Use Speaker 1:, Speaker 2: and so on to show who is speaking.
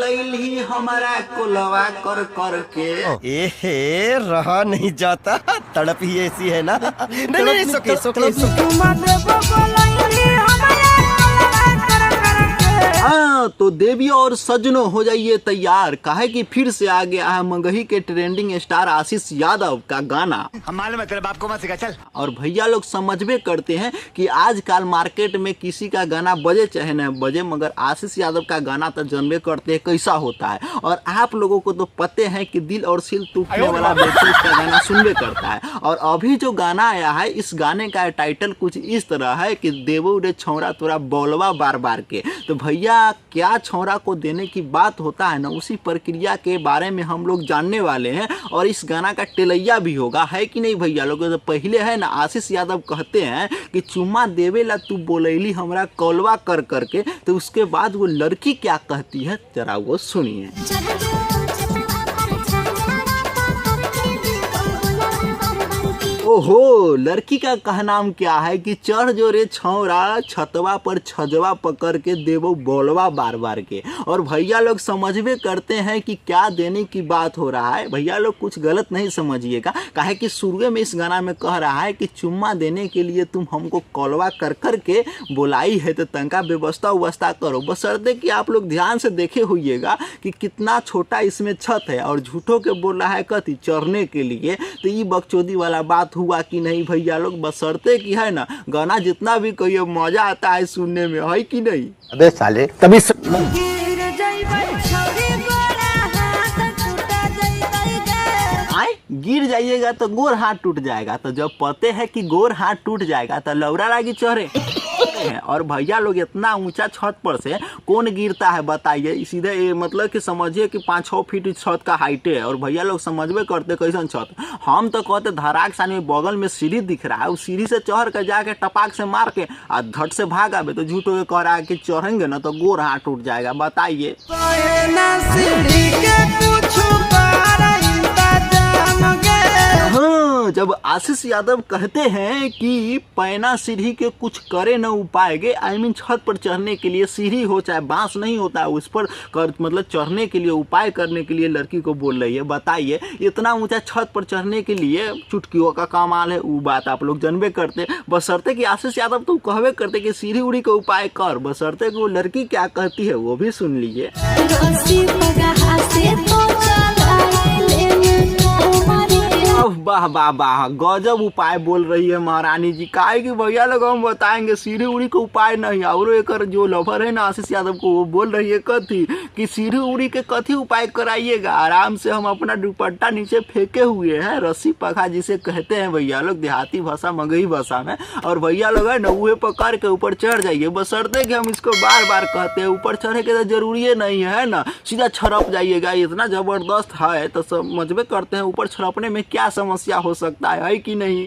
Speaker 1: बोलैली हमारा कोलवा कर कर के।
Speaker 2: एहे रहा नहीं जाता, तड़प ही ऐसी है ना। नहीं, सुके सुके
Speaker 1: हाँ तो देवी और सज्जनों हो जाइए तैयार, काहे कि फिर से आ गया है मंगही के ट्रेंडिंग स्टार आशीष यादव का गाना।
Speaker 2: हम मालूम है तेरे बाप को मत सिखा चल।
Speaker 1: और भैया लोग समझबे करते हैं कि आजकल मार्केट में किसी का गाना बजे चाहे न बजे, मगर आशीष यादव का गाना तो जानबे करते हैं कैसा होता है। और आप लोगों को तो पते हैं कि दिल और सिल टूटने वाला व्यक्ति इसका गाना सुनबे करता है। और अभी जो गाना आया है, इस गाने का टाइटल कुछ इस तरह है कि देवो रे छौरा तोरा बोलवा बार बार के। तो भैया क्या छौरा को देने की बात होता है ना, उसी प्रक्रिया के बारे में हम लोग जानने वाले हैं। और इस गाना का टेलैया भी होगा, है कि नहीं भैया लोग। तो पहले है ना आशीष यादव कहते हैं कि चुम्मा देवेला तू बोलैली हमरा कॉलवा कर करके। तो उसके बाद वो लड़की क्या कहती है जरा वो सुनिए। ओहो, लड़की का कहनाम क्या है कि चढ़ जो रे छौरा छतवा पर छजवा पकड़ के देवो बोलवा बार बार के। और भैया लोग समझबे करते हैं कि क्या देने की बात हो रहा है। भैया लोग कुछ गलत नहीं समझिएगा, काहे कि शुरू में इस गाना में कह रहा है कि चुम्मा देने के लिए तुम हमको कॉलवा कर कर के बुलाई है, तो तंका व्यवस्था करो। बशर्ते कि आप लोग ध्यान से देखे होइएगा कि कितना छोटा इसमें छत है और झूठों के बोल रहा है कथी चढ़ने के लिए। तो ये बकचोदी वाला बात हुआ कि नहीं भैया लोग। बशर्ते कि है ना गाना जितना भी कहिए मजा आता है सुनने में, है कि नहीं।
Speaker 2: अबे साले तभी
Speaker 1: गिर जाइएगा तो गोर हाथ टूट जाएगा। तो जब पते है कि गोर हाथ टूट जाएगा तो लौरा लागी चढ़े। और भैया लोग इतना ऊंचा छत पर से कौन गिरता है बताइए। सीधे मतलब कि समझिए कि 5-6 फीट छत का हाइटे है। और भैया लोग समझबे करते कैसन छत। हम तो कहते धराक सान में बगल में सीढ़ी दिख रहा है, उस सीढ़ी से चढ़ के जाके टपाक से मार के और धट से भाग आवे। तो झूठो के कह रहा है कि चढ़ेंगे ना तो गोर हाथ टूट जाएगा बताइए। हाँ, जब आशीष यादव कहते हैं कि पैना सीढ़ी के कुछ करे न उपाएगे, आई मीन छत पर चढ़ने के लिए सीढ़ी हो चाहे बांस नहीं होता है उस पर मतलब चढ़ने के लिए उपाय करने के लिए लड़की को बोल रही है। बताइए इतना ऊंचा छत पर चढ़ने के लिए चुटकियों का कमाल है, वो बात आप लोग जानबे करते। बशर्ते कि आशीष यादव तो कहवे करते कि सीढ़ी उड़ी का उपाय कर। बशर्ते कि वो लड़की क्या कहती है वो भी सुन लीजिए। वाह वाह वाह, गजब उपाय बोल रही है महारानी जी। काहे कि भैया लोग हम बताएंगे सीढ़ी उड़ी का उपाय नहीं। और एक जो लवर है ना आशीष यादव को, वो बोल रही है कथी कि सीढ़ी उड़ी के कथी उपाय कराइएगा। आराम से हम अपना दुपट्टा नीचे फेंके हुए हैं, रस्सी पखा जिसे कहते हैं भैया लोग देहाती भाषा मगही भाषा में। और भैया लोग है ना वो पकड़ के ऊपर चढ़ जाइए। बशर्ते कि हम इसको बार बार कहते हैं ऊपर चढ़े के तो जरूरी नहीं है ना, सीधा छड़प जाइएगा। इतना जबरदस्त है तो समझबे करते हैं ऊपर छड़पने में क्या समस्या हो सकता है कि नहीं।